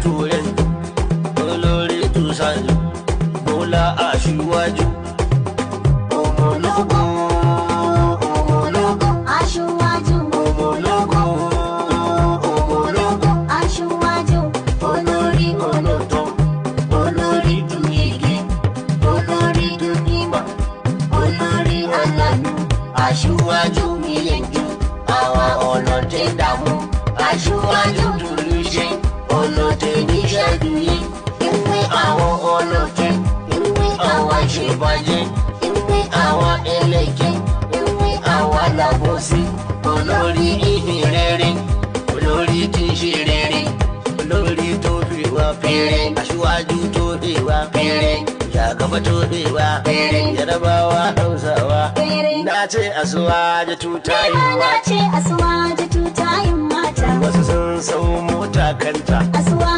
turen olórí tùsàlù bọ́lá aṣíwájú ọmọlógo aṣíwájú ọmọlógo aṣíwájú olórí olóòótọ́ olórí dùnyìgì olórí dùnyìmọ̀ olórí aláàánú aṣíwájú ìyẹ̀jú àwọn ọlọ́tẹ̀ dààmú aṣíwájú dùnúṣe ọlọ́tẹ̀ níṣẹ́gun yìí ìwé àwọn ọlọ́tẹ̀ ìwé àwọn ìṣèbàjẹ́ ìwé àwọn ẹlẹ́jẹ̀ ìwé àwọn alábòsí olórí ìhìn rere olórí tí ń ṣe rere olórí tó fi wá péré aṣíwájú tó fi wá péré shugaba tó fi wá péré Yarabawa Hausawa na ce asuwaje tutayin mata ce asuwaje tutayin mata wasu sun sau mota kanta asuwa